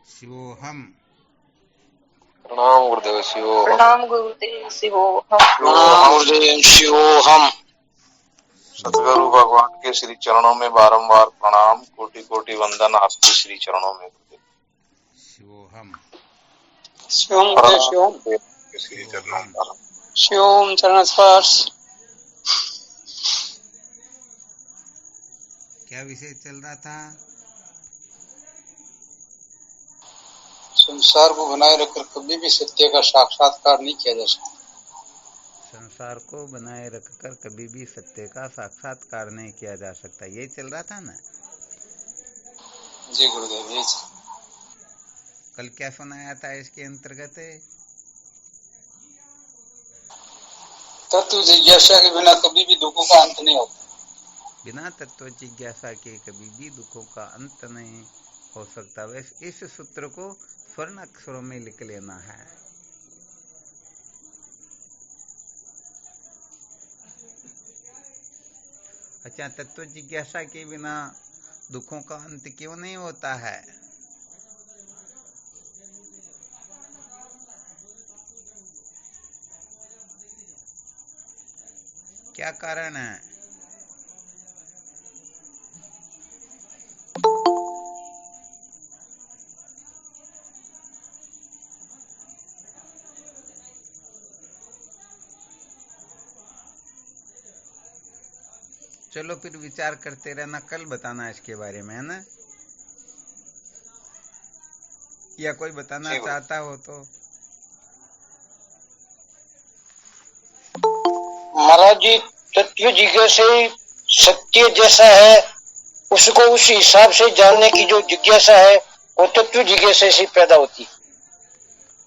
शिवोहम। प्रणाम गुरुदेव शिवोहम। प्रणाम गुरुदेव शिवोहम। प्रणाम गुरुदेव शिवोहम। सतगुरु भगवान के श्री चरणों में बारंबार प्रणाम, कोटि कोटि वंदन आपके श्री चरणों में गुरुदेव। शिवोहम। शिवम गुरुदेव शिवम। के श्री चरणों में बारंबार शिवम चरण स्पर्श। क्या विषय चल रहा था? संसार को बनाए रखकर कभी भी सत्य का साक्षात्कार नहीं किया जा सकता। संसार को बनाए रखकर कभी भी सत्य का साक्षात्कार नहीं किया जा सकता, यही चल रहा था ना? जी गुरुदेव, यही कल क्या सुनाया था इसके अंतर्गत? तत्व जिज्ञासा के बिना कभी भी दुखों का अंत नहीं होता। बिना तत्व जिज्ञासा के कभी भी दुखों का अंत नहीं हो सकता। वैसे इस सूत्र को स्वर्ण अक्षरों में लिख लेना है। अच्छा, तत्व जिज्ञासा के बिना दुखों का अंत क्यों नहीं होता है? क्या कारण है? चलो फिर विचार करते रहना, कल बताना इसके बारे में, है ना? या कोई बताना चाहता हो तो? महाराज जी, तत्व जिज्ञासा सत्य जैसा है, उसको उस हिसाब से जानने की जो जिज्ञासा है वो तत्व जिज्ञासा से पैदा होती है।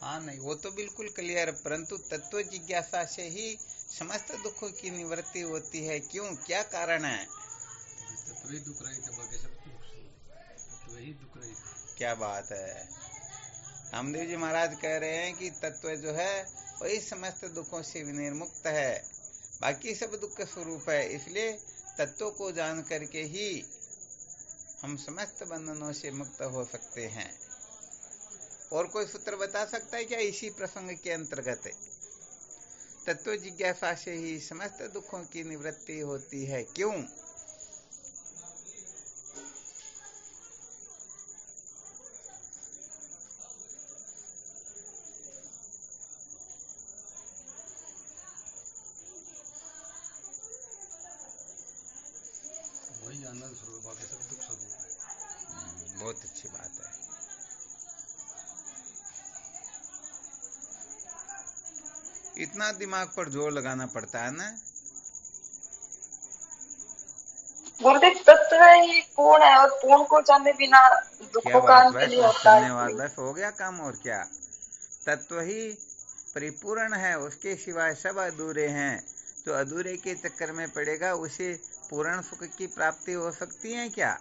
हाँ, नहीं वो तो बिल्कुल क्लियर, परंतु तत्व जिज्ञासा से ही समस्त दुखों की निवृत्ति होती है। क्यों, क्या कारण है? क्या बात है। रामदेव जी महाराज कह रहे हैं कि तत्व जो है वही समस्त दुखों से विनिर्मुक्त है, बाकी सब दुख स्वरूप है। इसलिए तत्व को जान करके ही हम समस्त बंधनों से मुक्त हो सकते हैं। और कोई सूत्र बता सकता है क्या इसी प्रसंग के अंतर्गत? तत्व जिज्ञासा से ही समस्त दुखों की निवृत्ति होती है। क्यों? वही आनंद स्वरूप, बाकी सब दुख स्वरूप है। बहुत अच्छी बात है। इतना दिमाग पर जोर लगाना पड़ता है ना? गुरुदेव, तत्व ही पूर्ण है और पूर्ण को जाने बिना दुखों का अंत नहीं होता है। धन्यवाद, बस हो गया काम। और क्या? तत्व ही परिपूर्ण है, उसके सिवाय सब अधूरे हैं। जो अधूरे के चक्कर में पड़ेगा उसे पूर्ण सुख की प्राप्ति हो सकती है क्या?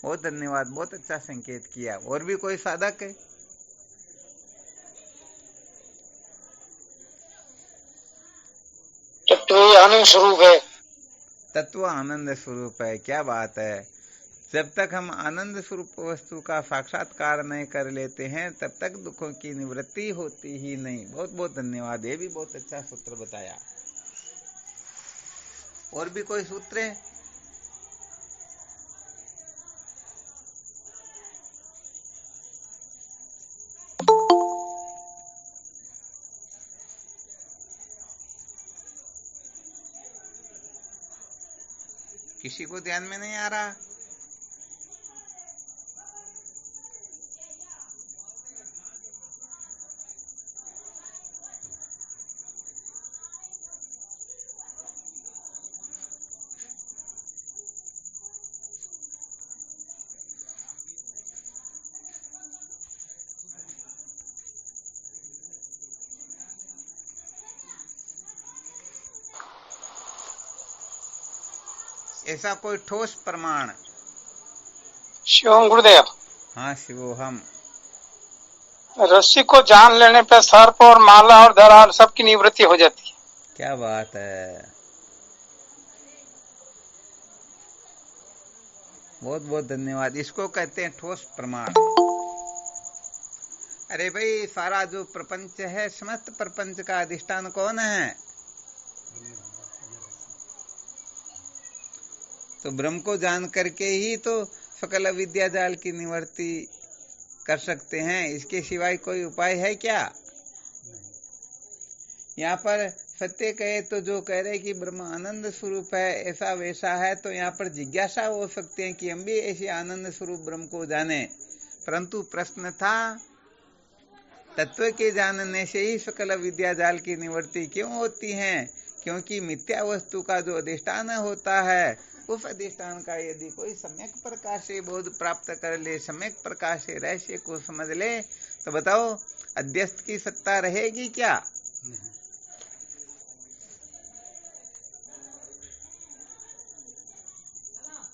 बहुत धन्यवाद, बहुत अच्छा संकेत किया। और भी कोई साधक है? तत्व ही आनंद स्वरूप है। तत्व आनंद स्वरूप है, क्या बात है। जब तक हम आनंद स्वरूप वस्तु का साक्षात्कार नहीं कर लेते हैं तब तक दुखों की निवृत्ति होती ही नहीं। बहुत बहुत धन्यवाद, ये भी बहुत अच्छा सूत्र बताया। और भी कोई सूत्र है? किसी को ध्यान में नहीं आ रहा? ऐसा कोई ठोस प्रमाण? शिवम गुरुदेव। हाँ शिवोहम। रस्सी को जान लेने पर सर्प और माला और धराल सबकी निवृत्ति हो जाती है। क्या बात है। बहुत बहुत धन्यवाद। इसको कहते हैं ठोस प्रमाण। अरे भाई, सारा जो प्रपंच है, समस्त प्रपंच का अधिष्ठान कौन है? तो ब्रह्म को जान करके ही तो सकल विद्या जाल की निवृत्ति कर सकते हैं। इसके सिवाय कोई उपाय है क्या? यहाँ पर सत्य कहे तो जो कह रहे कि ब्रह्म आनंद स्वरूप है, ऐसा वैसा है, तो यहाँ पर जिज्ञासा हो सकती है कि हम भी ऐसे आनंद स्वरूप ब्रह्म को जाने। परंतु प्रश्न था, तत्व के जानने से ही सकल विद्या जाल की निवृत्ति क्यों होती है? क्योंकि मिथ्या वस्तु का जो अधिष्ठान होता है, उस अधिष्ठान का यदि कोई सम्यक प्रकार से बोध प्राप्त कर ले, सम्यक प्रकार से रहस्य को समझ ले, तो बताओ अध्यस्त की सत्ता रहेगी क्या?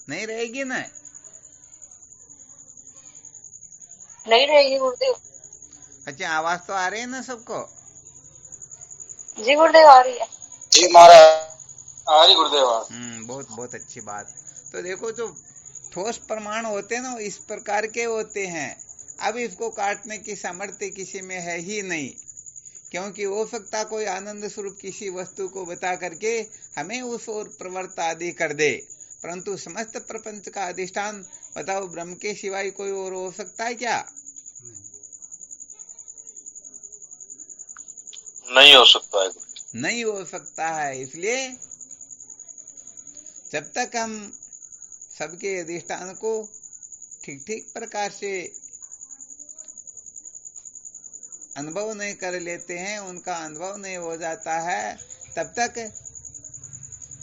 नहीं रहेगी ना? नहीं रहेगी गुरुदेव। अच्छा, आवाज तो आ रही है ना सबको? जी गुरुदेव, आ रही है। जी महाराज। आ रही गुरुदेव। बहुत बहुत अच्छी बात। तो देखो, जो ठोस प्रमाण होते हैं ना, इस प्रकार के होते हैं। अब इसको काटने की सामर्थ्य किसी में है ही नहीं, क्योंकि हो सकता कोई आनंद स्वरूप किसी वस्तु को बता करके हमें उस ओर प्रवृत्त आदि कर दे, परंतु समस्त प्रपंच का अधिष्ठान बताओ ब्रह्म के सिवाय कोई और हो सकता है क्या? नहीं हो सकता है। नहीं हो सकता है। इसलिए जब तक हम सबके अधिष्ठान को ठीक ठीक प्रकार से अनुभव नहीं कर लेते हैं, उनका अनुभव नहीं हो जाता है, तब तक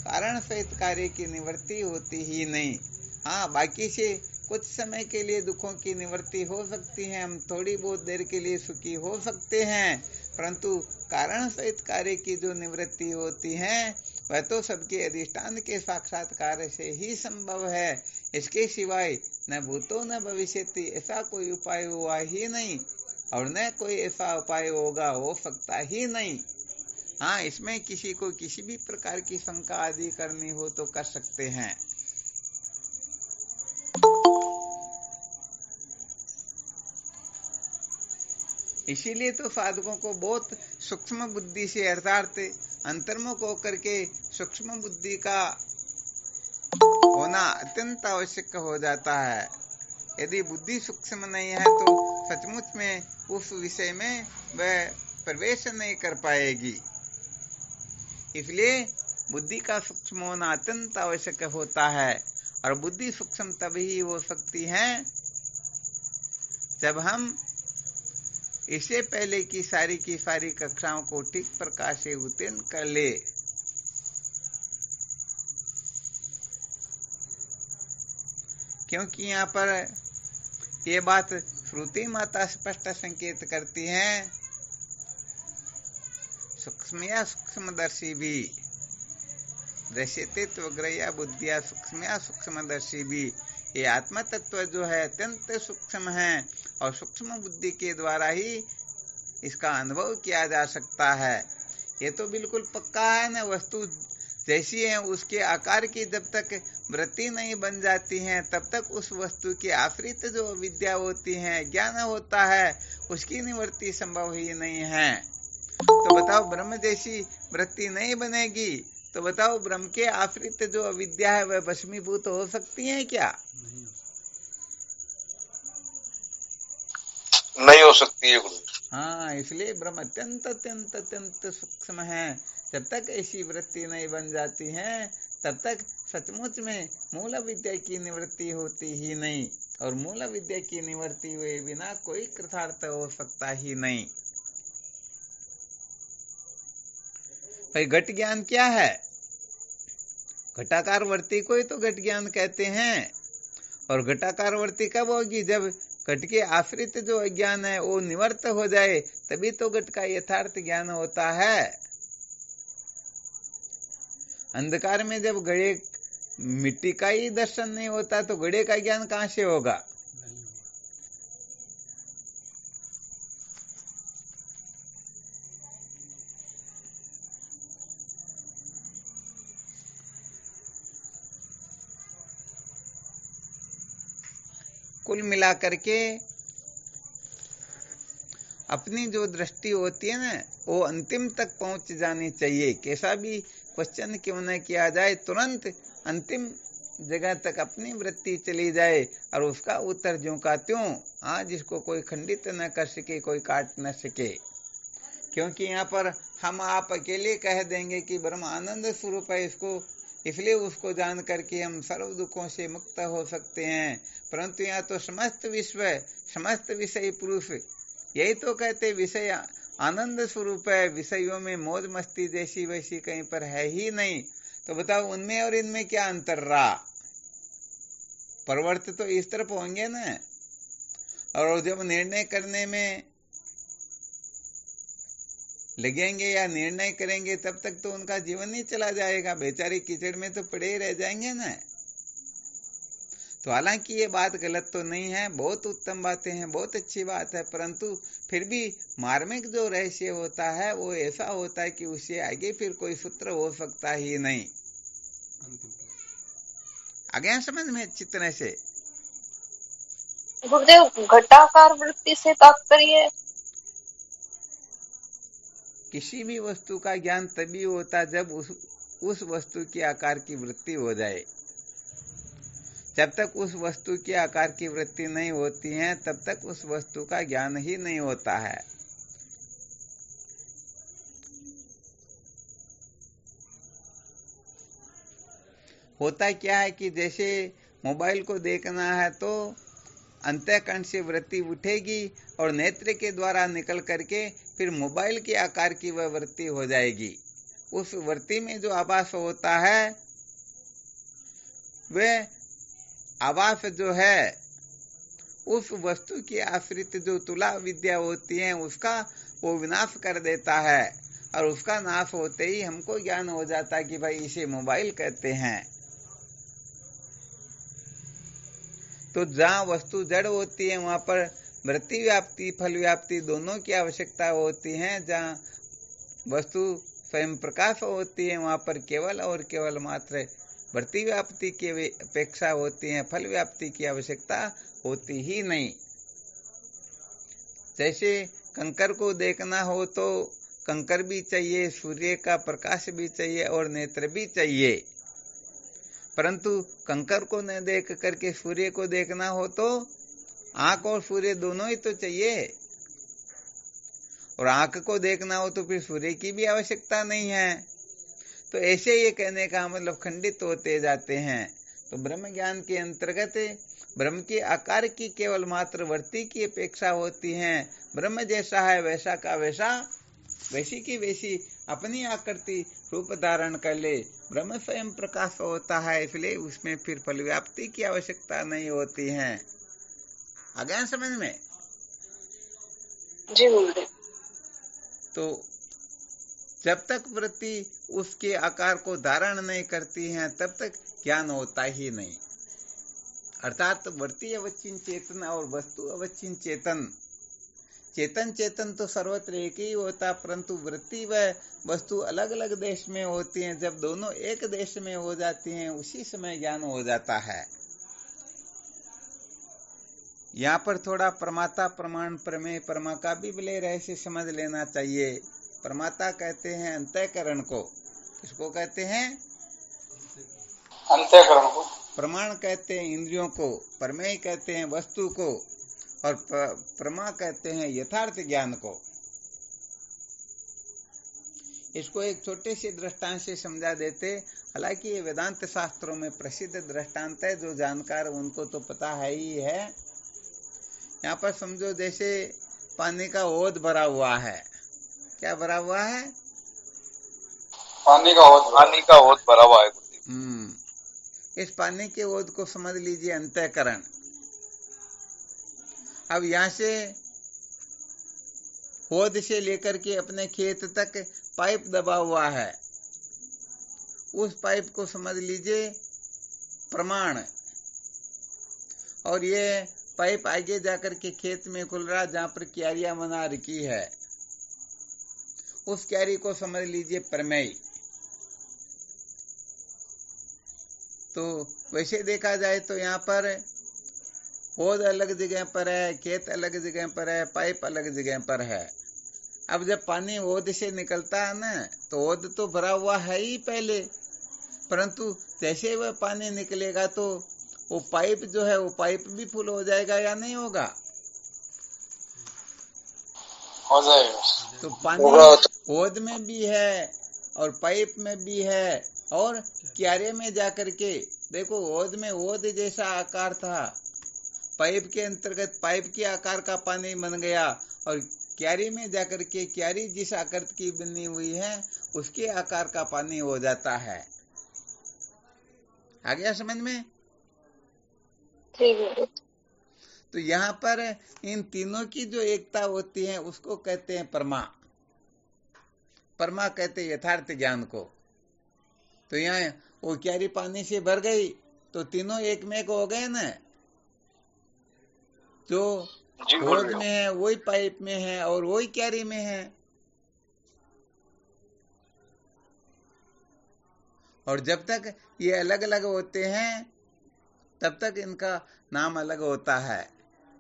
कारण सहित कार्य की निवृत्ति होती ही नहीं। हाँ, बाकी से कुछ समय के लिए दुखों की निवृत्ति हो सकती है, हम थोड़ी बहुत देर के लिए सुखी हो सकते हैं, परंतु कारण सहित कार्य की जो निवृत्ति होती है वह तो सबके अधिष्ठान के साक्षात्कार से ही संभव है। इसके सिवाय न भूतो न भविष्यति ऐसा कोई उपाय हुआ ही नहीं, और न कोई ऐसा उपाय होगा, हो सकता ही नहीं। हाँ, इसमें किसी को किसी भी प्रकार की शंका आदि करनी हो तो कर सकते हैं। इसीलिए तो साधकों को बहुत सूक्ष्म बुद्धि से, अर्थात अंतर्मुख होकर के सूक्ष्म बुद्धि का होना अत्यंत आवश्यक हो जाता है। यदि बुद्धि सूक्ष्म नहीं है तो सचमुच में उस विषय में वह प्रवेश नहीं कर पाएगी। इसलिए बुद्धि का सूक्ष्म होना अत्यंत आवश्यक होता है, और बुद्धि सूक्ष्म तभी हो सकती है जब हम इससे पहले की सारी कक्षाओं को ठीक प्रकार से उत्तीर्ण कर ले। क्योंकि यहाँ पर ये बात श्रुति माता स्पष्ट संकेत करती है, सूक्ष्मया सूक्ष्मदर्शी भी दृश्यते त्वग्रया बुद्धिया सूक्ष्मया सूक्ष्मदर्शी भी। ये आत्मा तत्व जो है अत्यंत सूक्ष्म है, और सूक्ष्म बुद्धि के द्वारा ही इसका अनुभव किया जा सकता है। ये तो बिल्कुल पक्का है ना, वस्तु जैसी है उसके आकार की जब तक वृत्ति नहीं बन जाती है, तब तक उस वस्तु की आश्रित जो विद्या होती है, ज्ञान होता है, उसकी निवृत्ति संभव ही नहीं है। तो बताओ, ब्रह्म जैसी वृत्ति नहीं बनेगी तो बताओ ब्रह्म के आश्रित जो अविद्या है वह भस्मीभूत हो सकती है क्या? नहीं हो सकती है गुरु। हाँ, इसलिए ब्रह्म अत्यंत अत्यंत अत्यंत सूक्ष्म है। जब तक ऐसी वृत्ति नहीं बन जाती है, तब तक सचमुच में मूल विद्या की निवृत्ति होती ही नहीं, और मूल विद्या की निवृत्ति हुए बिना कोई कृतार्थ हो सकता ही नहीं। भाई, घट ज्ञान क्या है? घटाकार वर्ती को ही तो घट ज्ञान कहते हैं। और घटाकार वर्ती कब होगी? जब घट के आश्रित जो अज्ञान है वो निवृत्त हो जाए, तभी तो घट का यथार्थ ज्ञान होता है। अंधकार में जब घड़े मिट्टी का ही दर्शन नहीं होता तो घड़े का ज्ञान कहाँ से होगा? कुल मिला करके अपनी जो दृष्टि होती है ना, वो अंतिम तक पहुंच जानी चाहिए। कैसा भी क्वेश्चन क्यों न किया जाए, तुरंत अंतिम जगह तक अपनी वृत्ति चली जाए और उसका उत्तर ज्यों का त्यों, आज इसको कोई खंडित न कर सके, कोई काट न सके। क्योंकि यहाँ पर हम आप अकेले कह देंगे कि ब्रह्म आनंद स्वरूप है इसको, इसलिए उसको जान करके हम सर्व दुखों से मुक्त हो सकते हैं। परंतु यहाँ तो समस्त विश्व, समस्त विषय पुरुष, यही तो कहते विषय आनंद स्वरूप है, विषयों में मौज मस्ती जैसी वैसी कहीं पर है ही नहीं। तो बताओ उनमें और इनमें क्या अंतर रहा? प्रवर्त तो इस तरफ होंगे ना। और जब निर्णय करने में लगेंगे या निर्णय करेंगे तब तक तो उनका जीवन ही चला जाएगा, बेचारे कीचड़ में तो पड़े ही रह जाएंगे ना। तो हालांकि ये बात गलत तो नहीं है, बहुत उत्तम बातें हैं, बहुत अच्छी बात है, परंतु फिर भी मार्मिक जो रहस्य होता है वो ऐसा होता है कि उससे आगे फिर कोई सूत्र हो सकता ही नहीं। आगे समझ में अच्छी तरह से? गुरुदेव, घटाकार वृत्ति से तात्पर्य किसी भी वस्तु का ज्ञान तभी होता जब उस वस्तु के आकार की वृत्ति हो जाए। जब तक उस वस्तु के आकार की वृत्ति नहीं होती है तब तक उस वस्तु का ज्ञान ही नहीं होता है। होता क्या है कि जैसे मोबाइल को देखना है तो अंतःकरण से वृत्ति उठेगी और नेत्र के द्वारा निकल करके फिर मोबाइल के आकार की वह वृत्ति हो जाएगी। उस वृत्ति में जो आभास होता है वह आभास जो है उस वस्तु की आश्रित जो तुला विद्या होती है उसका वो विनाश कर देता है, और उसका नाश होते ही हमको ज्ञान हो जाता है कि भाई इसे मोबाइल कहते हैं। तो जहाँ वस्तु जड़ होती है वहां पर वृत्ति व्याप्ति फल व्याप्ति दोनों की आवश्यकता होती है। जहाँ वस्तु स्वयं प्रकाश होती है वहां पर केवल और केवल मात्र वृत्ति व्याप्ति की अपेक्षा होती है, फल व्याप्ति की आवश्यकता होती ही नहीं। जैसे कंकर को देखना हो तो कंकर भी चाहिए, सूर्य का प्रकाश भी चाहिए और नेत्र भी चाहिए, परंतु कंकर को न देख करके सूर्य को देखना हो तो आंख और सूर्य दोनों ही तो चाहिए, और आंख को देखना हो तो फिर सूर्य की भी आवश्यकता नहीं है। तो ऐसे ये कहने का मतलब खंडित होते जाते हैं। तो ब्रह्म ज्ञान के अंतर्गत ब्रह्म के आकार की केवल मात्र वृत्ति की अपेक्षा होती है। ब्रह्म जैसा है वैसा का वैसा, वैसी की वैसी अपनी आकृति रूप धारण कर ले। ब्रह्म स्वयं प्रकाश होता है, इसलिए उसमें फिर फल व्याप्ति की आवश्यकता नहीं होती है। आ गया समझ में? जी गुरुदेव। तो जब तक वृत्ति उसके आकार को धारण नहीं करती है तब तक ज्ञान होता ही नहीं। अर्थात वृत्ति अवच्छिन्न चेतन और वस्तु अवच्छिन्न चेतन, चेतन चेतन तो सर्वत्र एक ही होता, परंतु वृत्ति व वस्तु अलग अलग देश में होती हैं। जब दोनों एक देश में हो जाती हैं उसी समय ज्ञान हो जाता है। यहाँ पर थोड़ा प्रमाता प्रमाण प्रमेय परमा का भी विलय रहस्य समझ लेना चाहिए। प्रमाता कहते हैं अंतःकरण को, किसको कहते हैं? अंतःकरण को। प्रमाण कहते हैं इंद्रियों को, प्रमेय कहते हैं वस्तु को, और प्रमा कहते हैं यथार्थ ज्ञान को। इसको एक छोटे से दृष्टांत से समझा देते। हालांकि ये वेदांत शास्त्रों में प्रसिद्ध दृष्टांत है, जो जानकार उनको तो पता है ही है। यहाँ पर समझो जैसे पानी का ओद भरा हुआ है। क्या भरा हुआ है? पानी का ओद भरा हुआ है। इस पानी के ओद को समझ लीजिए अंतःकरण। अब यहाँ से ओद से लेकर के अपने खेत तक पाइप दबा हुआ है, उस पाइप को समझ लीजिए प्रमाण। और ये पाइप आगे जाकर के खेत में खुल रहा जहाँ पर क्यारियां बना रखी है, उस क्यारी को समझ लीजिए प्रमेय। तो वैसे देखा जाए तो यहाँ पर ओद अलग जगह पर है, खेत अलग जगह पर है, पाइप अलग जगह पर है। अब जब पानी ओद से निकलता है ना, तो ओद तो भरा हुआ है ही पहले, परंतु जैसे वह पानी निकलेगा तो वो पाइप जो है वो पाइप भी फुल हो जाएगा या नहीं होगा? हो जाएगा। तो पानी ओद में भी है और पाइप में भी है, और क्यारे में जाकर के देखो, ओद में ओद जैसा आकार था, पाइप के अंतर्गत पाइप के आकार का पानी बन गया, और क्यारी में जाकर के क्यारी जिस आकार की बनी हुई है उसके आकार का पानी हो जाता है। आ गया समझ में? तो यहाँ पर इन तीनों की जो एकता होती है उसको कहते हैं परमा। परमा कहते हैं यथार्थ ज्ञान को। तो यहाँ वो क्यारी पानी से भर गई तो तीनों एक में एक हो गए ना, जो ओद में है वही पाइप में है और वही क्यारी में है। और जब तक ये अलग अलग होते हैं तब तक इनका नाम अलग होता है,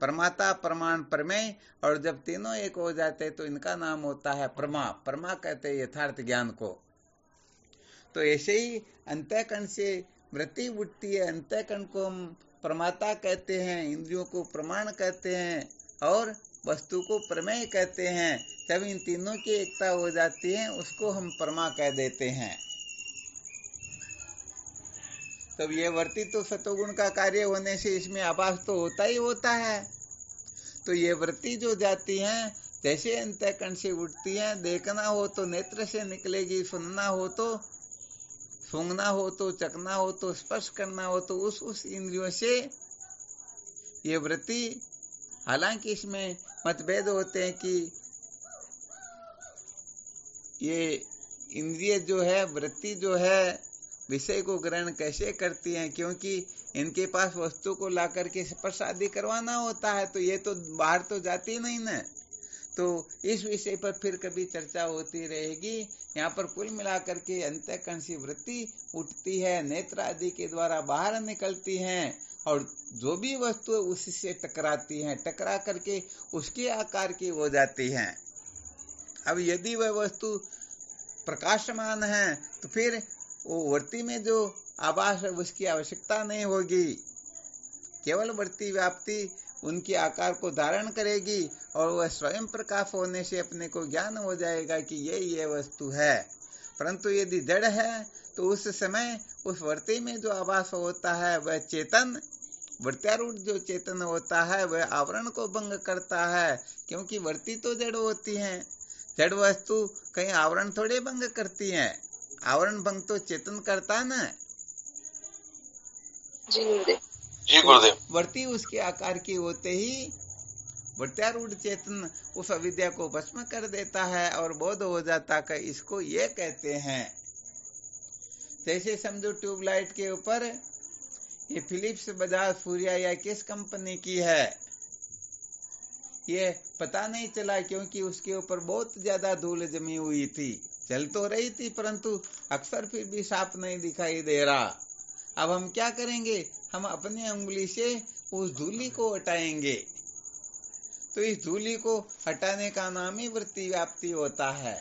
प्रमाता, प्रमाण, प्रमेय। और जब तीनों एक हो जाते तो इनका नाम होता है परमा। परमा कहते हैं यथार्थ ज्ञान को। तो ऐसे ही अंतःकरण से वृत्ति उठती है, अंतःकरण को हम प्रमाता कहते हैं, इंद्रियों को प्रमाण कहते हैं और वस्तु को प्रमेय कहते हैं। जब इन तीनों की एकता हो जाती है उसको हम परमा कह देते हैं। तब ये वृत्ति तो सतोगुण का कार्य होने से इसमें आभास तो होता ही होता है। तो ये वृत्ति जो जाती है, जैसे अंतःकरण से उठती है, देखना हो तो नेत्र से निकलेगी, सुनना हो तो, सूंघना हो तो, चखना हो तो, स्पर्श करना हो तो उस इंद्रियों से ये वृत्ति, हालांकि इसमें मतभेद होते हैं कि ये इंद्रिय जो है, वृत्ति जो है, विषय को ग्रहण कैसे करती हैं, क्योंकि इनके पास वस्तु को ला करके स्पर्श आदि करवाना होता है, तो ये तो बाहर तो जाती नहीं ना। तो इस विषय पर फिर कभी चर्चा होती रहेगी। यहाँ पर कुल मिलाकर के अंतःकरण से वृत्ति उठती है, नेत्र आदि के द्वारा बाहर निकलती हैं, और जो भी वस्तु उससे टकराती हैं, टकरा करके उसके आकार की हो जाती हैं। अब यदि वह वस्तु प्रकाशमान है तो फिर वो वृत्ति में जो आभास है उसकी आवश्यकता नहीं होगी, केवल वृत्ति व्याप्ति उनके आकार को धारण करेगी और वह स्वयं प्रकाश होने से अपने को ज्ञान हो जाएगा कि ये वस्तु है। परंतु यदि जड़ है तो उस समय उस वृत्ति में जो आभास होता है वह चेतन, वृत्त्यारूढ़ जो चेतन होता है वह आवरण को भंग करता है, क्योंकि वृत्ति तो जड़ होती है। जड़ वस्तु कहीं आवरण थोड़े भंग करती है, आवरण भंग तो चेतन करता ना। जी गुरुदेव। जी गुरुदेव। वृत्ति उसके आकार की होते ही वृत्त्यारूढ़ चेतन उस अविद्या को भस्म कर देता है और बोध हो जाता है। इसको ये कहते हैं, जैसे समझो ट्यूबलाइट के ऊपर ये फिलिप्स, बजाज, सूर्या या किस कंपनी की है ये पता नहीं चला, क्योंकि उसके ऊपर बहुत ज्यादा धूल जमी हुई थी। चल तो रही थी परंतु अक्सर फिर भी साफ नहीं दिखाई दे रहा। अब हम क्या करेंगे, हम अपनी उंगली से उस धूली को हटाएंगे। तो इस धूली को हटाने का नाम ही वृत्ति व्याप्ति होता है।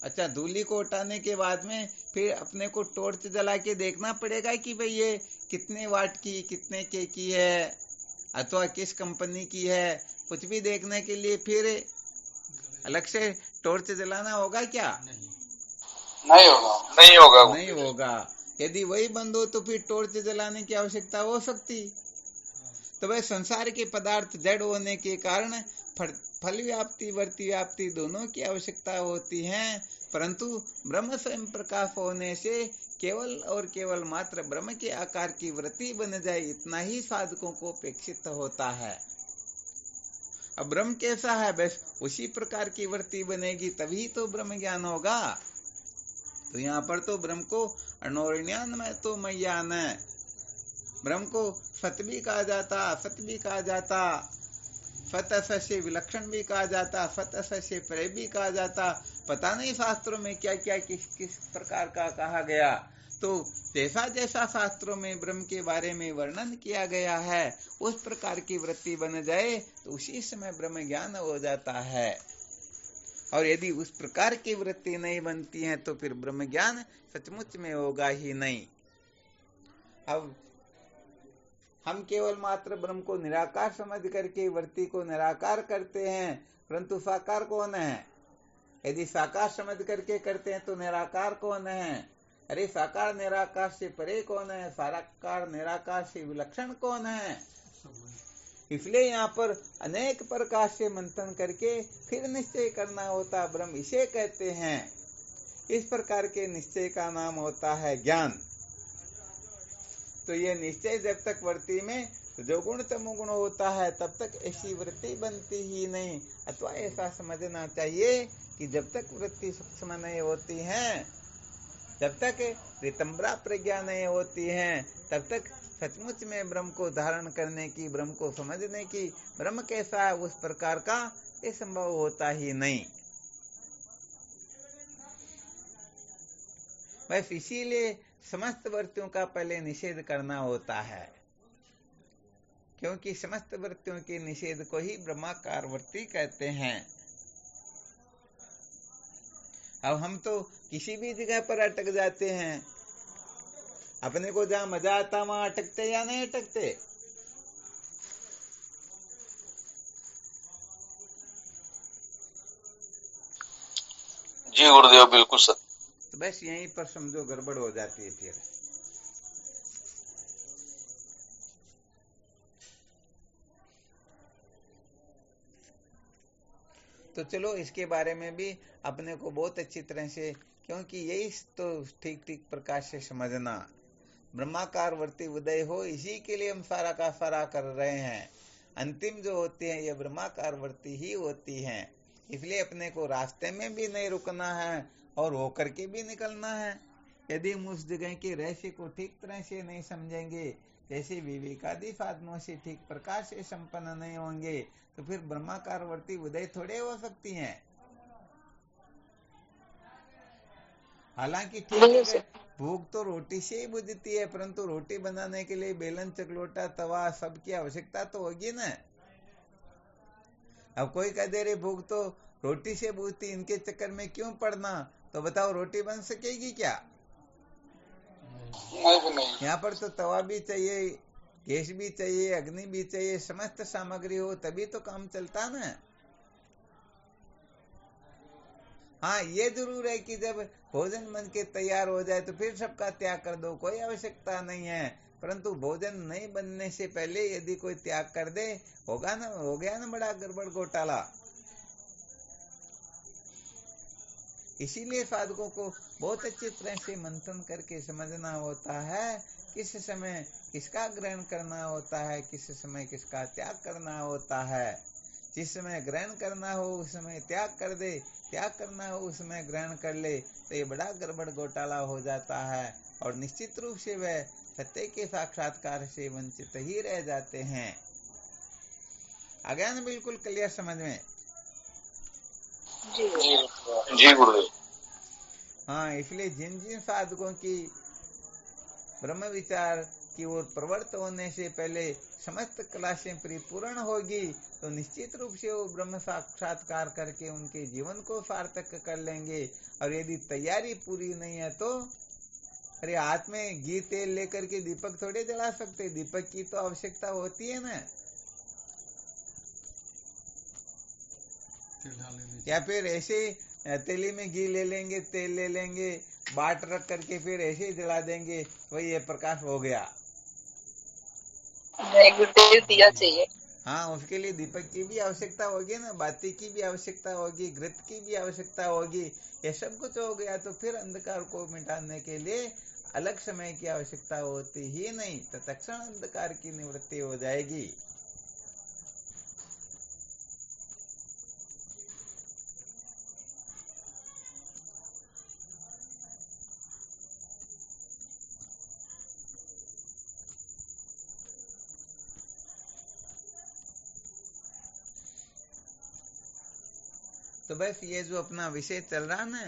अच्छा, धूली को हटाने के बाद में फिर अपने को टॉर्च जला के देखना पड़ेगा कि भाई ये कितने वाट की, कितने के की है, अथवा किस कंपनी की है। कुछ भी देखने के लिए फिर अलग से टॉर्च जलाना होगा क्या? नहीं होगा, नहीं होगा, नहीं होगा। यदि वही बंद हो तो फिर टॉर्च जलाने की आवश्यकता हो सकती। तो वह संसार के पदार्थ जड़ होने के कारण फल व्याप्ति, वृत्ति व्याप्ति दोनों की आवश्यकता होती है, परंतु ब्रह्म स्वयं प्रकाश होने से केवल और केवल मात्र ब्रह्म के आकार की वृत्ति बन जाए, इतना ही साधकों को अपेक्षित होता है। अब ब्रह्म कैसा है, बस उसी प्रकार की वृत्ति बनेगी तभी तो ब्रह्म ज्ञान होगा। तो यहाँ पर तो ब्रह्म को अनोरण्यान में तो मैयान है, ब्रह्म को सत भी कहा जाता, असत भी कहा जाता, सत असत से विलक्षण भी कहा जाता, सत असत से परे भी कहा जाता। पता नहीं शास्त्रों में क्या क्या किस किस प्रकार का कहा गया, तो जैसा जैसा शास्त्रों में ब्रह्म के बारे में वर्णन किया गया है उस प्रकार की वृत्ति बन जाए तो उसी समय ब्रह्म ज्ञान हो जाता है। और यदि उस प्रकार की वृत्ति नहीं बनती है तो फिर ब्रह्म ज्ञान सचमुच में होगा ही नहीं। अब हम केवल मात्र ब्रह्म को निराकार समझ करके वृत्ति को निराकार करते हैं, परंतु साकार कौन है? यदि साकार समझ करके करते हैं तो निराकार कौन है? अरे साकार निराकार से परे कौन है? साकार निराकार से विलक्षण कौन है? इसलिए यहाँ पर अनेक प्रकार से मंथन करके फिर निश्चय करना होता ब्रह्म, इसे कहते हैं। इस प्रकार के निश्चय का नाम होता है ज्ञान। तो ये निश्चय जब तक वृत्ति में जो गुण तमोगुण होता है तब तक ऐसी वृत्ति बनती ही नहीं। अथवा ऐसा समझना चाहिए कि जब तक वृत्ति सूक्ष्म नहीं होती है, जब तक रितंबरा प्रज्ञा नहीं होती है, तब तक सचमुच में ब्रह्म को धारण करने की, ब्रह्म को समझने की, ब्रह्म कैसा है उस प्रकार का ये संभव होता ही नहीं। बस इसीलिए समस्त वृत्तियों का पहले निषेध करना होता है, क्योंकि समस्त वृत्तियों के निषेध को ही ब्रह्माकार वृत्ति कहते हैं। अब हम तो किसी भी जगह पर अटक जाते हैं, अपने को जहां मजा आता वहां अटकते या नहीं अटकते? जी गुरुदेव, बिल्कुल सत्य। तो बस यहीं पर समझो गड़बड़ हो जाती है फिर। तो चलो इसके बारे में भी अपने को बहुत अच्छी तरह से, क्योंकि यही तो ठीक ठीक प्रकार से समझना, ब्रह्माकार वृत्ति उदय हो, इसी के लिए हम सारा का सारा कर रहे हैं। अंतिम जो होती है ये ब्रह्माकार वृत्ति ही होती है। इसलिए अपने को रास्ते में भी नहीं रुकना है और होकर के भी निकलना है। यदि हम उस जगह के रहस्य को ठीक तरह से नहीं समझेंगे, जैसे विवेकादि साधनों से ठीक प्रकार से संपन्न नहीं होंगे, तो फिर ब्रह्माकार वृत्ति उदय थोड़े हो सकती हैं। हालांकि ठीक है, भूख तो रोटी से ही बुझती है, परंतु रोटी बनाने के लिए बेलन, चकलोटा, तवा सबकी आवश्यकता तो होगी ना। अब कोई कह दे रहे भूख तो रोटी से बुझती, इनके चक्कर में क्यों पड़ना? तो बताओ रोटी बन सकेगी क्या? नहीं। यहाँ पर तो तवा भी चाहिए, गैस भी चाहिए, अग्नि भी चाहिए, समस्त सामग्री हो तभी तो काम चलता ना। हाँ, ये जरूर है कि जब भोजन बन के तैयार हो जाए तो फिर सबका त्याग कर दो, कोई आवश्यकता नहीं है। परंतु भोजन नहीं बनने से पहले यदि कोई त्याग कर दे, होगा ना, हो गया ना बड़ा गड़बड़ घोटाला। इसीलिए साधकों को बहुत अच्छी तरह से मंथन करके समझना होता है, किस समय किसका ग्रहण करना होता है, किस समय किसका त्याग करना होता है। जिस समय ग्रहण करना हो उस समय त्याग कर दे, त्याग करना हो उस समय ग्रहण कर ले, तो ये बड़ा गड़बड़ घोटाला हो जाता है और निश्चित रूप से वह सत्य के साक्षात्कार से वंचित ही रह जाते हैं। आ गया ना बिल्कुल क्लियर समझ में? जी गुरुदेव। हाँ, इसलिए जिन जिन साधकों की ब्रह्म विचार की ओर प्रवृत्त होने से पहले समस्त क्लासें परिपूर्ण होगी, तो निश्चित रूप से वो ब्रह्म साक्षात्कार करके उनके जीवन को सार्थक कर लेंगे। और यदि तैयारी पूरी नहीं है तो अरे हाथ में घी तेल लेकर के दीपक थोड़े जला सकते, दीपक की तो आवश्यकता होती है ना। या फिर ऐसे तेली में घी ले लेंगे, तेल ले लेंगे, बाट रख करके फिर ऐसे ही जला देंगे, वही ये प्रकाश हो गया। गुरुदेव दिया चाहिए। हाँ, उसके लिए दीपक की भी आवश्यकता होगी ना, बाती की भी आवश्यकता होगी, घृत की भी आवश्यकता होगी। ये सब कुछ हो गया तो फिर अंधकार को मिटाने के लिए अलग समय की आवश्यकता होती ही नहीं, तो तत्क्षण अंधकार की निवृत्ति हो जाएगी। तो बस ये जो अपना विषय चल रहा ना,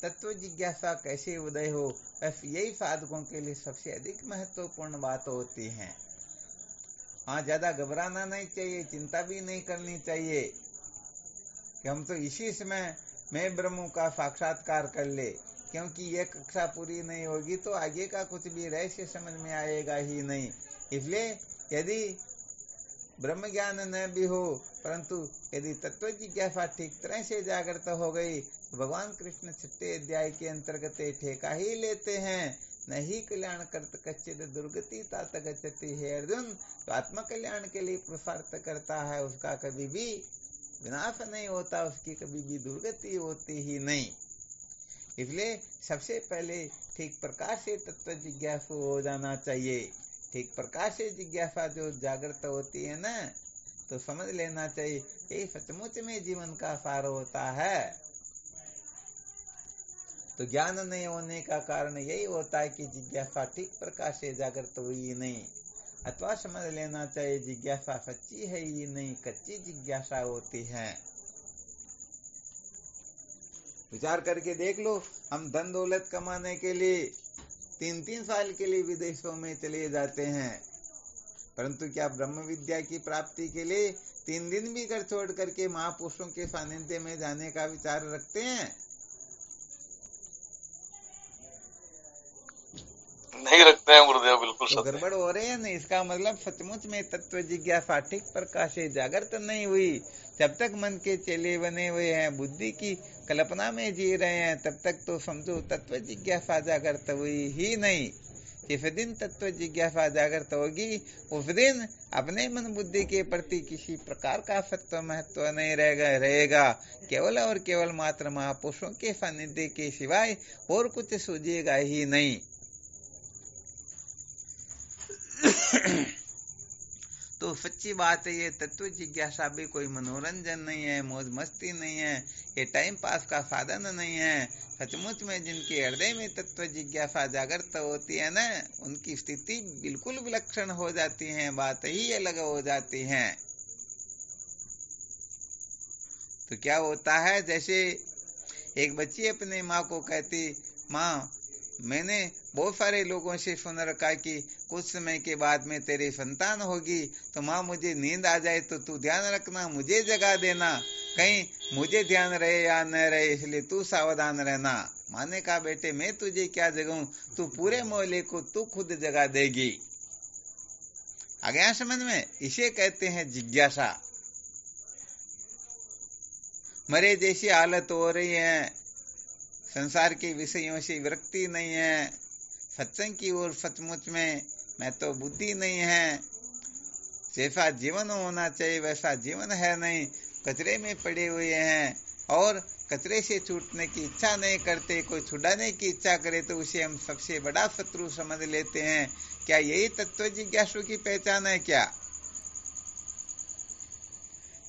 तत्व जिज्ञासा कैसे उदय हो, बस यही साधकों के लिए सबसे अधिक महत्वपूर्ण बात होती है। हाँ, ज्यादा घबराना नहीं चाहिए, चिंता भी नहीं करनी चाहिए कि हम तो इसी समय मैं ब्रह्म का साक्षात्कार कर ले, क्योंकि ये कक्षा पूरी नहीं होगी तो आगे का कुछ भी रहस्य समझ में आएगा ही नहीं। इसलिए यदि ब्रह्म ज्ञान न भी हो, परंतु यदि तत्व जिज्ञासा ठीक तरह से जागृत हो गई तो भगवान कृष्ण 6 अध्याय के अंतर्गत ठेका ही लेते हैं, नहीं कल्याण करत कच्चिद दुर्गति तात गच्छति। हे अर्जुन, तो आत्म कल्याण के लिए पुरुषार्थ करता है उसका कभी भी विनाश नहीं होता, उसकी कभी भी दुर्गति होती ही नहीं। इसलिए सबसे पहले ठीक प्रकार से तत्व जिज्ञासु हो जाना चाहिए। ठीक प्रकार से जिज्ञासा जो जागृत होती है ना, तो समझ लेना चाहिए ये सचमुच में जीवन का सार होता है। तो ज्ञान नहीं होने का कारण यही होता है कि जिज्ञासा ठीक प्रकार से जागृत हुई नहीं, अथवा समझ लेना चाहिए जिज्ञासा सच्ची है ही नहीं, कच्ची जिज्ञासा होती है। विचार करके देख लो, हम धन दौलत कमाने के लिए 3-3 साल के लिए विदेशों में चले जाते हैं, परंतु क्या ब्रह्म विद्या की प्राप्ति के लिए 3 दिन भी घर छोड़ करके महापुरुषों के सानिध्य में जाने का विचार रखते हैं? नहीं रखते हैं गुरुदेव, बिल्कुल तो गड़बड़ हो रही है ना। इसका मतलब सचमुच में तत्व जिज्ञासा ठीक प्रकार से जागृत नहीं हुई। जब तक मन के चेले बने हुए हैं, बुद्धि की कल्पना में जी रहे हैं, तब तक तो समझो तत्व जिज्ञासा जागृत हुई ही नहीं। जिस दिन तत्व जिज्ञासा जागृत होगी उस दिन अपने मन बुद्धि के प्रति किसी प्रकार का सत्व महत्व नहीं रहेगा। केवल और केवल मात्र महापुरुषों के सानिध्य के सिवाय और कुछ सूझेगा ही नहीं। तो सच्ची बात है, ये तत्व जिज्ञासा भी कोई मनोरंजन नहीं है, मौज मस्ती नहीं है, ये टाइम पास का साधन नहीं है। सचमुच में जिनके हृदय में तत्व जिज्ञासा जागृत होती है ना, उनकी स्थिति बिल्कुल विलक्षण हो जाती है, बात ही अलग हो जाती है। तो क्या होता है, जैसे एक बच्ची अपने माँ को कहती, माँ मैंने बहुत सारे लोगों से सुन रखा कि कुछ समय के बाद में तेरी संतान होगी, तो माँ मुझे नींद आ जाए तो तू ध्यान रखना, मुझे जगा देना, कहीं मुझे ध्यान रहे या न रहे, इसलिए तू सावधान रहना। माँ ने कहा बेटे मैं तुझे क्या जगाऊं, तू पूरे मोहल्ले को तू खुद जगा देगी। आ गया समझ में? इसे कहते हैं जिज्ञासा। मरे जैसी हालत हो रही है, संसार के विषयों से विरक्ति नहीं है, सत्संग की ओर सचमुच में मैं तो बुद्धि नहीं है, जैसा जीवन होना चाहिए वैसा जीवन है नहीं, कचरे में पड़े हुए हैं और कचरे से छूटने की इच्छा नहीं करते। कोई छुड़ाने की इच्छा करे तो उसे हम सबसे बड़ा शत्रु समझ लेते हैं। क्या यही तत्व जिज्ञासु की पहचान है? क्या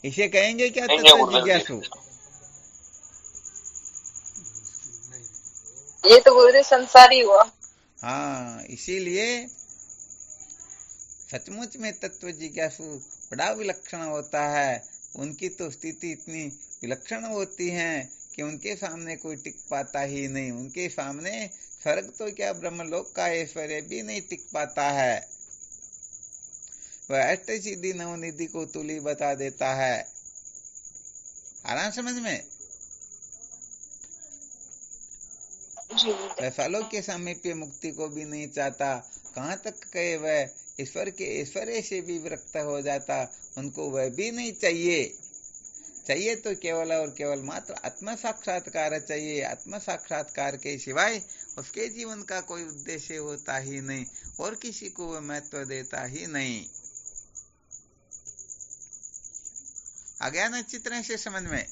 इसे कहेंगे क्या तत्व जिज्ञासु? ये तो गुरुदेव संसारी हुआ। हाँ, इसीलिए सचमुच में तत्व जिज्ञासु बड़ा विलक्षण होता है। उनकी तो स्थिति इतनी विलक्षण होती है कि उनके सामने कोई टिक पाता ही नहीं। उनके सामने स्वर्ग तो क्या ब्रह्मलोक का ऐश्वर्य भी नहीं टिक पाता है। वह अष्ट सिद्धि नवनिधि को तुली बता देता है। आराम समझ में? फलों के सामीप्य मुक्ति को भी नहीं चाहता। कहाँ तक कहे वह ईश्वर के ऐश्वर्य से भी विरक्त हो जाता, उनको वह भी नहीं चाहिए। चाहिए तो केवल और केवल मात्र आत्म साक्षात्कार चाहिए। आत्म साक्षात्कार के सिवाय उसके जीवन का कोई उद्देश्य होता ही नहीं और किसी को वह महत्व देता ही नहीं। आ गया ना चित्र से समझ में?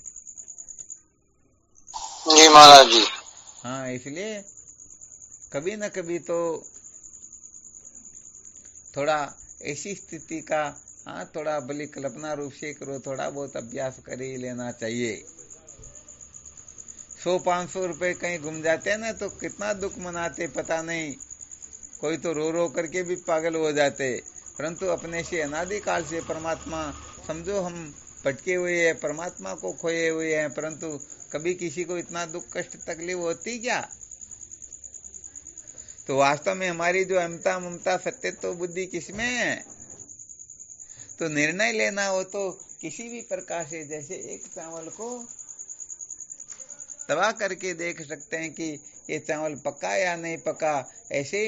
जी महाराज जी। हाँ, इसलिए कभी न कभी तो थोड़ा ऐसी स्थिति का थोड़ा भली कल्पना रूप से करो, थोड़ा बहुत अभ्यास कर ही लेना चाहिए। 100-500 रुपए कहीं घूम जाते हैं ना तो कितना दुख मनाते पता नहीं। कोई तो रो रो करके भी पागल हो जाते। परंतु अपने से अनादिकाल से परमात्मा समझो हम भटके हुए हैं, परमात्मा को खोए हुए हैं, परंतु कभी किसी को इतना दुख कष्ट तकलीफ होती क्या? तो वास्तव में हमारी जो अहमता ममता सत्यत्व बुद्धि किसमें है? तो निर्णय लेना हो तो किसी भी प्रकार से, जैसे एक चावल को तवा करके देख सकते हैं कि ये चावल पका या नहीं पका, ऐसे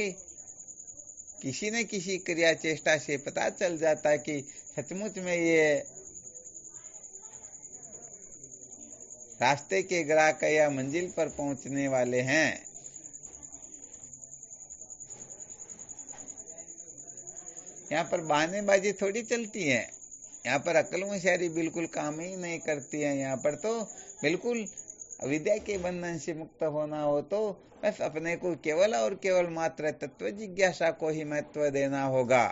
किसी न किसी क्रिया चेष्टा से पता चल जाता है कि सचमुच में ये रास्ते के ग्राहक या मंजिल पर पहुंचने वाले हैं। यहाँ पर बहानेबाजी थोड़ी चलती है, यहाँ पर अक्ल होशियारी बिल्कुल काम ही नहीं करती है। यहाँ पर तो बिल्कुल अविद्या के बंधन से मुक्त होना हो तो बस अपने को केवल और केवल मात्र तत्व जिज्ञासा को ही महत्व देना होगा,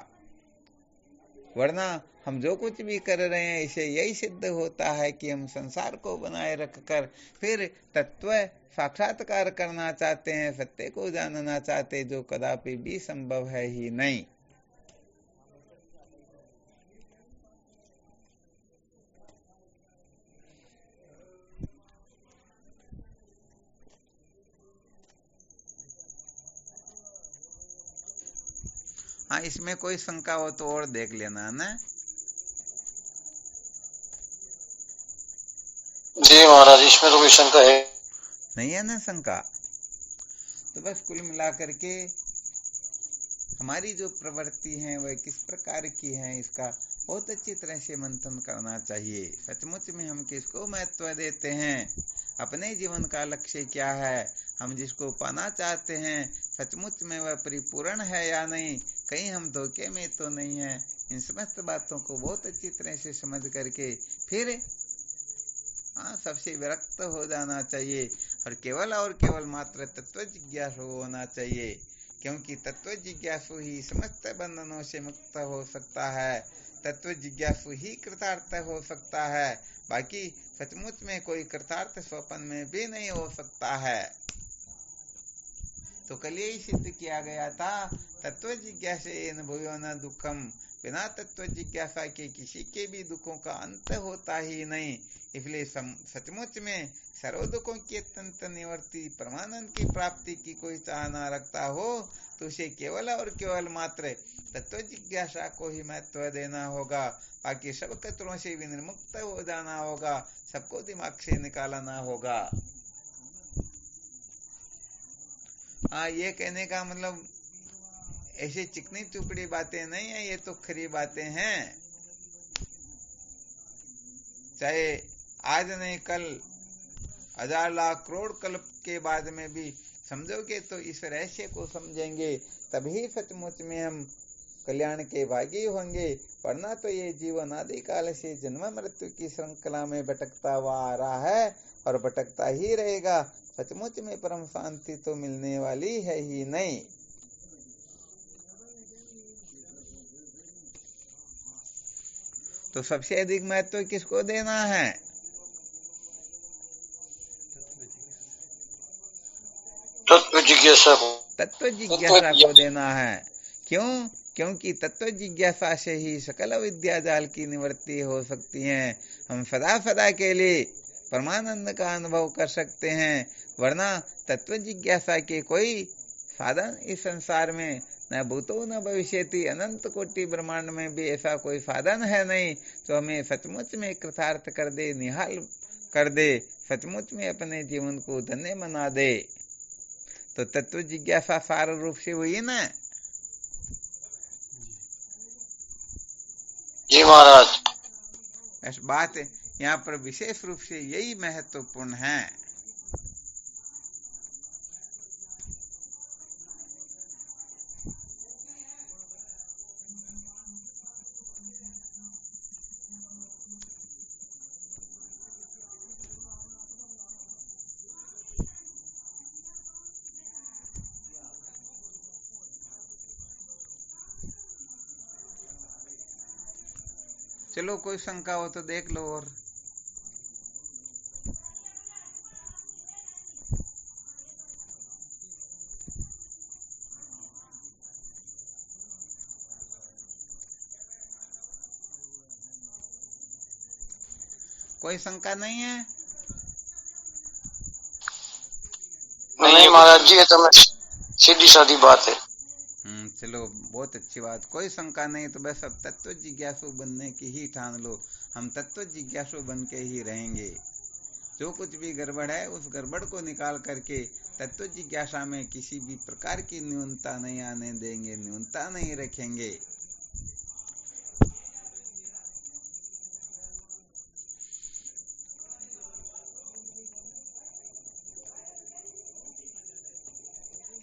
वरना हम जो कुछ भी कर रहे हैं इसे यही सिद्ध होता है कि हम संसार को बनाए रखकर फिर तत्व साक्षात्कार करना चाहते हैं, सत्य को जानना चाहते, जो कदापि भी संभव है ही नहीं। हाँ, इसमें कोई शंका हो तो और देख लेना ना। जी महाराज, इसमें तो कोई शंका है नहीं है ना शंका। तो बस कुल मिलाकर के हमारी जो प्रवृत्ति है वह किस प्रकार की है, इसका बहुत अच्छी तरह से मंथन करना चाहिए। सचमुच में हम किसको महत्व देते हैं, अपने जीवन का लक्ष्य क्या है, हम जिसको पाना चाहते हैं सचमुच में वह परिपूर्ण है या नहीं, कहीं हम धोखे में तो नहीं है। इन समस्त बातों को बहुत अच्छी तरह से समझ करके फिर सबसे विरक्त हो जाना चाहिए और केवल मात्र तत्व जिज्ञासु होना चाहिए, क्योंकि तत्व जिज्ञासु ही समस्त बंधनों से मुक्त हो सकता है, तत्व जिज्ञासु ही कृतार्थ हो सकता है। बाकी सचमुच में कोई कृतार्थ स्वप्न में भी नहीं हो सकता है। तो कल यही सिद्ध किया गया था, तत्व जिज्ञासेन भूयो न दुखम, बिना तत्व जिज्ञासा के किसी के भी दुखों का अंत होता ही नहीं। इसलिए सचमुच में सर्व दुखों की अत्यंत निवृत्ति परमानंद की प्राप्ति की कोई चाहना रखता हो तो उसे केवल और केवल मात्र तत्व जिज्ञासा को ही महत्व देना होगा, बाकी सब कतरों से विनिर्मुक्त हो जाना होगा, सबको दिमाग से निकालना होगा। ये कहने का मतलब ऐसे चिकनी चुपड़ी बातें नहीं है, ये तो खरी बातें हैं। चाहे आज नहीं कल, हजार लाख करोड़ कल्प के बाद में भी समझोगे तो इस रहस्य को समझेंगे, तभी सचमुच में हम कल्याण के भागी होंगे। वरना तो ये जीवन आदिकाल से जन्म मृत्यु की श्रृंखला में भटकता हुआ आ रहा है और भटकता ही रहेगा। सचमुच में परम शांति तो मिलने वाली है ही नहीं। तो सबसे अधिक महत्व किसको देना है? तत्व जिज्ञासा को। तत्व जिज्ञासा को देना है। क्यों? क्योंकि तत्व जिज्ञासा से ही सकल विद्या जाल की निवृत्ति हो सकती है। हम सदा सदा के लिए परमानंद का अनुभव कर सकते हैं, वरना तत्व जिज्ञासा के कोई साधन इस संसार में न भूतो न भविष्यति, अनंत कोटि ब्रह्मांड में भी ऐसा कोई साधन है नहीं तो हमें सचमुच में कृतार्थ कर दे, निहाल कर दे, सचमुच में अपने जीवन को धन्य बना दे। तो तत्व जिज्ञासा सार रूप से हुई ना। जी महाराज, इस बात यहाँ पर विशेष रूप से यही महत्वपूर्ण है। चलो कोई शंका हो तो देख लो। और कोई शंका नहीं है? नहीं महाराज जी, ये तो मैं सीधी सादी बात है। चलो बहुत अच्छी बात, कोई शंका नहीं। तो बस अब तत्व जिज्ञासु बनने की ही ठान लो, हम तत्व जिज्ञासु बन के ही रहेंगे। जो कुछ भी गड़बड़ है उस गड़बड़ को निकाल करके तत्व जिज्ञासा में किसी भी प्रकार की न्यूनता नहीं आने देंगे, न्यूनता नहीं रखेंगे।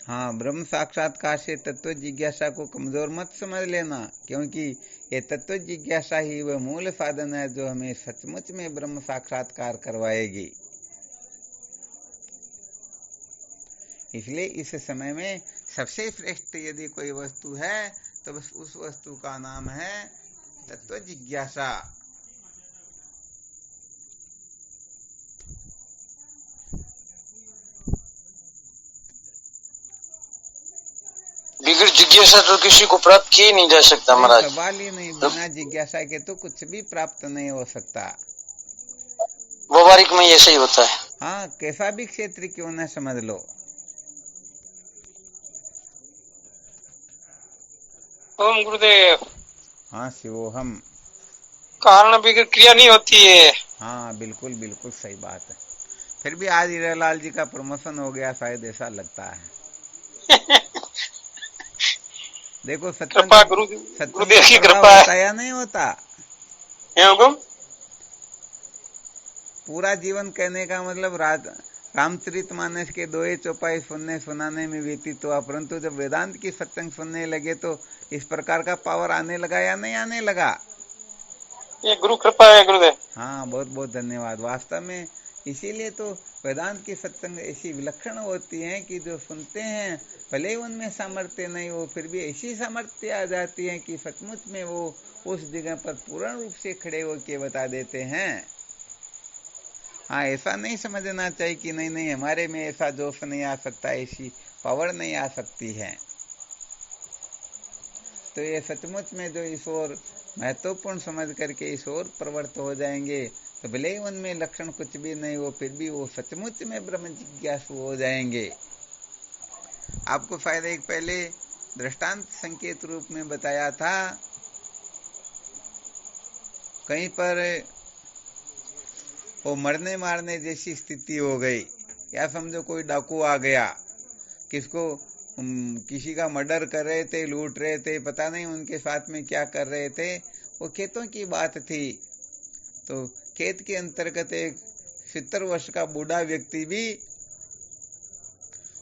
हाँ, ब्रह्म साक्षात्कार से तत्व जिज्ञासा को कमजोर मत समझ लेना, क्योंकि ये तत्व जिज्ञासा ही वह मूल साधन है जो हमें सचमुच में ब्रह्म साक्षात्कार करवाएगी। इसलिए इस समय में सबसे श्रेष्ठ यदि कोई वस्तु है तो बस उस वस्तु का नाम है तत्व जिज्ञासा। बिगड़ जिज्ञासा तो किसी को प्राप्त किया ही नहीं जा सकता महाराज। सवाल ही नहीं, बिना जिज्ञासा के तो कुछ भी प्राप्त नहीं हो सकता। व्यवहारिक में ऐसा ही होता है। हाँ, कैसा भी क्षेत्र क्यों न समझ लो। ओम गुरुदेव। हाँ शिवोहम। कारण बिगड़ क्रिया नहीं होती है। हाँ बिल्कुल बिल्कुल सही बात है। फिर भी आज हीरालाल जी का प्रमोशन हो गया शायद, ऐसा लगता है। देखो कृपा गुरुदेव की कृपा होता या नहीं होता? पूरा जीवन कहने का मतलब रामचरितमानस के 2 चौपाई सुनाने में व्यतीत हुआ, परंतु जब वेदांत की सत्संग सुनने लगे तो इस प्रकार का पावर आने लगा या नहीं आने लगा? ये गुरु कृपा है गुरुदेव। हाँ बहुत बहुत धन्यवाद। वास्तव में इसीलिए तो वेदांत की सत्संग ऐसी विलक्षण होती है कि जो सुनते हैं भले उनमें सामर्थ्य नहीं हो, फिर भी ऐसी सामर्थ्य आ जाती है कि सचमुच में वो उस जगह पर पूर्ण रूप से खड़े होके बता देते हैं। हाँ, ऐसा नहीं समझना चाहिए कि नहीं नहीं हमारे में ऐसा जोश नहीं आ सकता, ऐसी पावर नहीं आ सकती है। तो ये सचमुच में जो इस ओर महत्वपूर्ण समझ करके इस ओर प्रवृत्त हो जाएंगे तो भले उनमें लक्षण कुछ भी नहीं हो, फिर भी वो सचमुच में ब्रह्म जिज्ञासु हो जाएंगे। आपको शायद एक पहले दृष्टांत संकेत रूप में बताया था, कहीं पर वो मरने मारने जैसी स्थिति हो गई, या समझो कोई डाकू आ गया, किसी का मर्डर कर रहे थे, लूट रहे थे, पता नहीं उनके साथ में क्या कर रहे थे। वो खेतों की बात थी, तो खेत के अंतर्गत एक 70 वर्ष का बूढ़ा व्यक्ति भी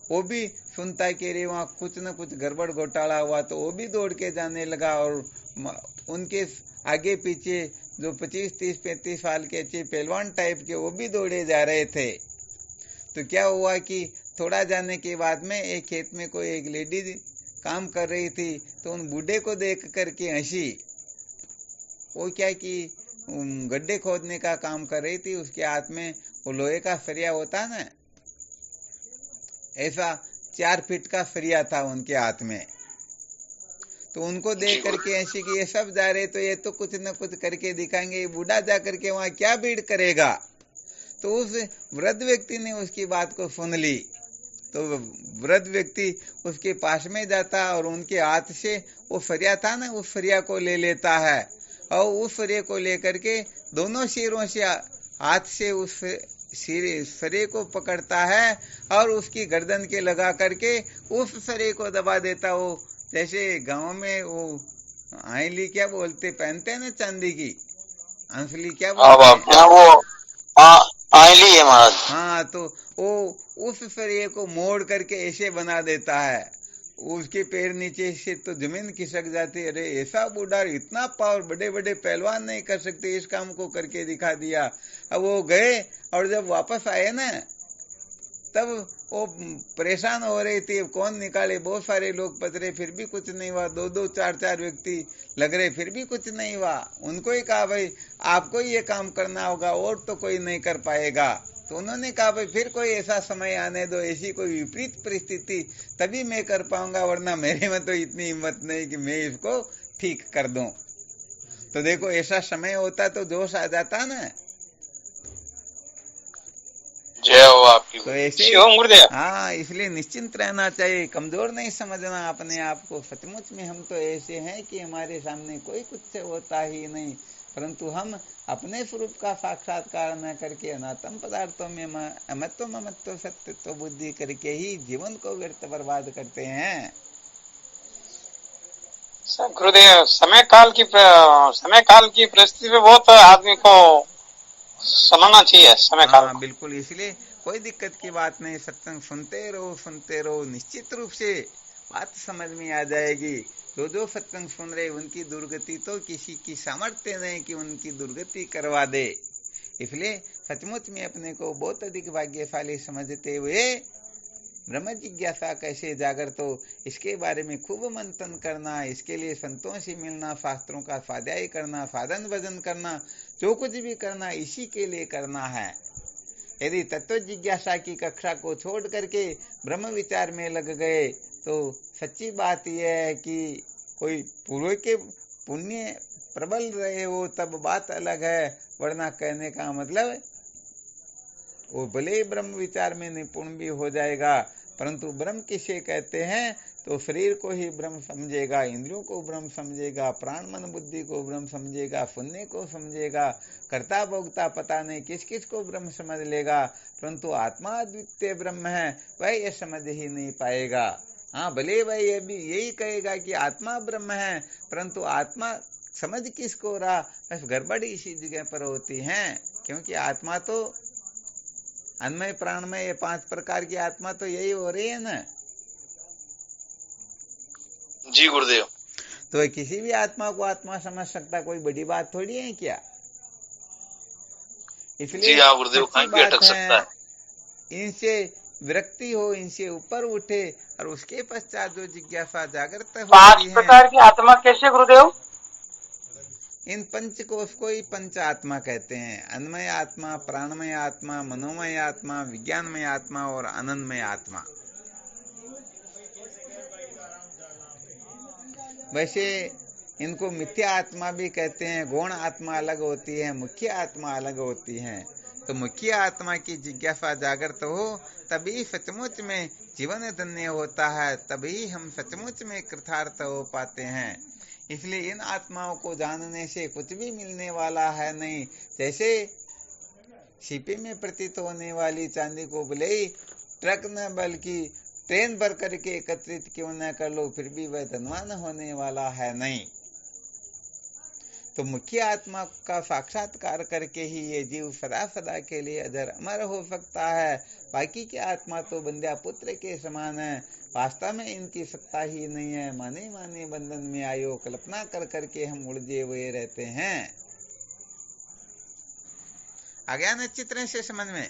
वो भी सुनता कि रे वहाँ कुछ न कुछ गड़बड़ घोटाला हुआ, तो वो भी दौड़ के जाने लगा। और उनके आगे पीछे जो 25, 30, 35 साल के अच्छे पहलवान टाइप के वो भी दौड़े जा रहे थे। तो क्या हुआ कि थोड़ा जाने के बाद में एक खेत में कोई एक लेडी काम कर रही थी, तो उन बूढ़े को देख करके हंसी। वो क्या कि गड्ढे खोदने का काम कर रही थी, उसके हाथ में वो लोहे का सरिया होता ना, ऐसा 4 फीट का सरिया था उनके हाथ में। तो उनको देख करके ऐसी कि ये सब जा रहे, तो ये तो कुछ न कुछ करके दिखाएंगे, बूढ़ा जा करके वहां क्या भीड़ करेगा। तो उस वृद्ध व्यक्ति ने उसकी बात को सुन ली, तो वृद्ध व्यक्ति उसके पास में जाता और उनके हाथ से वो सरिया था ना, उस सरिया को ले लेता है और उस सरिये को लेकर के दोनों सिरों से हाथ से उस सरिये को पकड़ता है और उसकी गर्दन के लगा करके उस सरिये को दबा देता। वो जैसे गांव में वो आईली क्या बोलते पहनते हैं ना, चांदी की अंसली क्या बोलते हैं, वो आईली है महाराज। हाँ, तो वो उस सरिये को मोड़ करके ऐसे बना देता है, उसके पैर नीचे से तो जमीन खिसक जाती है। अरे ऐसा बूढ़ा, इतना पावर बड़े बड़े पहलवान नहीं कर सकते, इस काम को करके दिखा दिया। अब वो गए और जब वापस आए ना, तब वो परेशान हो रही थी, कौन निकाले, बहुत सारे लोग पतरे, फिर भी कुछ नहीं हुआ। 2-2, 4-4 व्यक्ति लग रहे, फिर भी कुछ नहीं हुआ। उनको ही कहा भाई आपको ही ये काम करना होगा, और तो कोई नहीं कर पाएगा। तो उन्होंने कहा भाई फिर कोई ऐसा समय आने दो, ऐसी कोई विपरीत परिस्थिति, तभी मैं कर पाऊंगा, वरना मेरे में तो इतनी हिम्मत नहीं कि मैं इसको ठीक कर दूं। तो देखो ऐसा समय होता तो जोश आ जाता ना। आपकी तो ऐसे शिवम गुरुदेव। हाँ, इसलिए निश्चिंत रहना चाहिए, कमजोर नहीं समझना अपने आप को। सचमुच में हम तो ऐसे हैं कि हमारे सामने कोई कुछ होता ही नहीं, परंतु हम अपने स्वरूप का साक्षात्कार न करके अनात्म पदार्थों में अमत्व ममत्व सत्यत्व बुद्धि करके ही जीवन को व्यर्थ बर्बाद करते हैं। गुरुदेव, समय काल की परिस्थिति पे बहुत आदमी को समझना चाहिए समय काल हाँ को। बिल्कुल, इसलिए कोई दिक्कत की बात नहीं, सत्संग सुनते रहो, निश्चित रूप से बात समझ में आ जाएगी। जो सत्संग सुन रहे उनकी दुर्गति तो किसी की सामर्थ्य नहीं कि उनकी दुर्गति करवा दे। इसलिए सचमुच में अपने को बहुत अधिक भाग्यशाली समझते हुए ब्रह्म जिज्ञासा कैसे जागृत हो, इसके बारे में खूब मंथन करना, इसके लिए संतों से मिलना, शास्त्रों का स्वाध्याय करना, साधन भजन करना, जो कुछ भी करना इसी के लिए करना है। यदि तत्व जिज्ञासा की कक्षा को छोड़ करके ब्रह्म विचार में लग गए तो सच्ची बात यह है कि कोई पूर्व के पुण्य प्रबल रहे हो तब बात अलग है, वरना कहने का मतलब वो भले ब्रह्म विचार में निपुण भी हो जाएगा, परंतु ब्रह्म किसे कहते हैं तो शरीर को ही ब्रह्म समझेगा, इंद्रियों को ब्रह्म समझेगा, प्राण मन बुद्धि को ब्रह्म समझेगा, पुण्य को समझेगा, कर्ता भोक्ता पता नहीं किस किस को ब्रह्म समझ लेगा, परंतु आत्मा अद्वितीय ब्रह्म है वह ये समझ ही नहीं पाएगा। हाँ, भले वह ये भी यही कहेगा कि आत्मा ब्रह्म है, परंतु आत्मा समझ किसको रहा, बस गड़बड़ी इसी जगह पर होती है। क्योंकि आत्मा तो अन्नमय प्राणमय ये 5 प्रकार की आत्मा तो यही हो रही है ना। जी गुरुदेव। तो किसी भी आत्मा को आत्मा समझ सकता कोई बड़ी बात थोड़ी है क्या। इसलिए जी हाँ गुरुदेव, कहीं भी अटक सकता है। इनसे विरक्ति हो, इनसे ऊपर उठे और उसके पश्चात जो जिज्ञासा जागृत होती 5 है। प्रकार की आत्मा कैसे गुरुदेव? इन पंचकोश को ही पंच आत्मा कहते हैं। अन्नमय आत्मा, प्राणमय आत्मा, मनोमय आत्मा, विज्ञानमय आत्मा और आनंदमय आत्मा। वैसे इनको मिथ्या आत्मा भी कहते हैं। गौण आत्मा अलग होती है, मुख्य आत्मा अलग होती है। तो मुख्य आत्मा की जिज्ञासा जागृत हो तभी सचमुच में जीवन धन्य होता है, तभी हम सचमुच में कृतार्थ हो पाते हैं। इसलिए इन आत्माओं को जानने से कुछ भी मिलने वाला है नहीं। जैसे सीपी में प्रतीत होने वाली चांदी को भले ही ट्रक न बल्कि ट्रेन भर करके एकत्रित क्यों न कर लो, फिर भी वह धनवान होने वाला है नहीं। तो मुख्य आत्मा का साक्षात्कार करके ही ये जीव सदा सदा के लिए अजर अमर हो सकता है। बाकी के आत्मा तो बंध्या पुत्र के समान है, वास्तव में इनकी सत्ता ही नहीं है। माने माने बंधन में आयो, कल्पना कर करके हम उलझे हुए रहते हैं। आ गया ना चित्र से समझ में?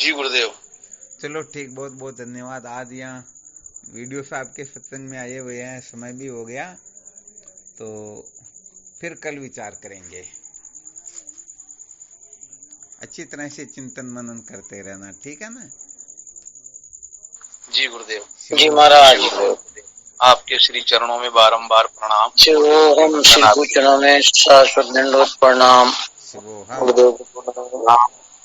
जी गुरुदेव। चलो ठीक, बहुत बहुत धन्यवाद। आज यहाँ वीडियो से आपके सत्संग में आए हुए हैं, समय भी हो गया, तो फिर कल विचार करेंगे। अच्छी तरह से चिंतन मनन करते रहना, ठीक है ना? जी गुरुदेव। जी महाराज। आपके श्री चरणों में बारंबार प्रणाम। शिवोहम श्री चरणों में शाश्वत दंडवत प्रणाम। शिवोहम।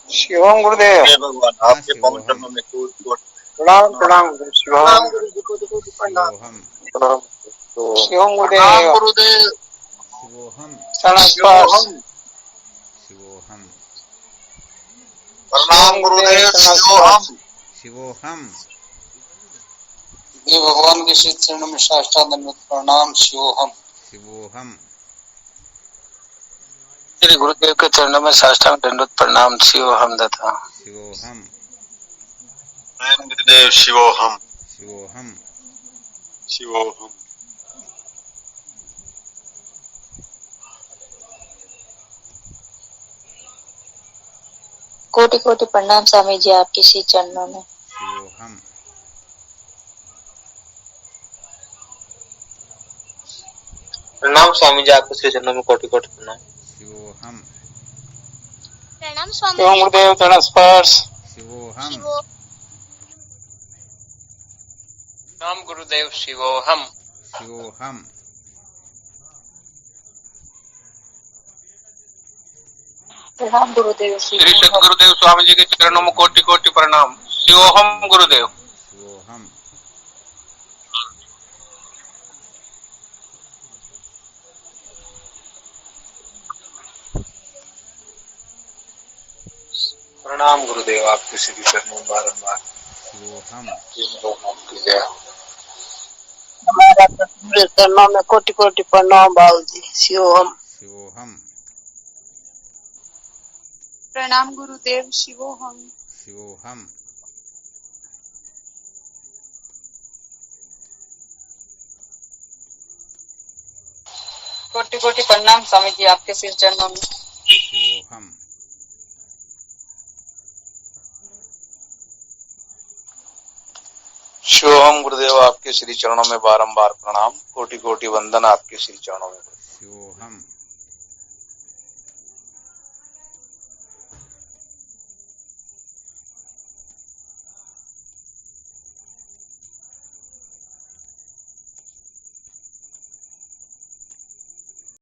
शिवम गुरुदेव। भगवान आपके पावन चरणों में कोट प्रणाम प्रणाम शिवम। शिवोहम। शिवम गुरुदेव। गुरुदेव। शिवोहम। शिवोहम। प्रणाम गुरुदेव। शिवोहम। शिवोहम। ये भगवान के श्री चरणों में साष्टांग दंडवत प्रणाम। शिवोहम। शिवोहम। श्री गुरुदेव के चरणों में साष्टांग दंडवत प्रणाम। शिवोहम दत्ता। शिवोहम। गुरुदेव। शिवोहम। शिवोहम। शिवोहम। कोटि कोटि प्रणाम स्वामी जी आपके श्री चरणों में। शिवोहम। प्रणाम स्वामी जी आपके श्री चरणों में कोटि कोटि प्रणाम। शिवोहम। प्रणाम स्वामी शिवम गुरुदेव चरण स्पर्श। शिवोहम। प्रणाम गुरुदेव। शिवोहम। शिवोहम। प्रणाम गुरुदेव। श्री सतगुरुदेव स्वामी जी के चरणों में कोटि कोटि प्रणाम। शिवोहम गुरुदेव। शिवोहम। प्रणाम गुरुदेव, आपके श्री चरणों में बारंबार। शिवोहम। हमारा चरणों में कोटि कोटि प्रणाम बाबू जी। शिवोहम। शिवोहम। प्रणाम गुरुदेव। शिवोहम। शिवोहम। कोटि कोटि प्रणाम स्वामी जी, आपके सिर चरणों में। शिवोहम। शिवोहम गुरुदेव, आपके श्री चरणों में बारंबार प्रणाम। कोटि कोटि वंदन आपके श्री चरणों में। शिवोहम।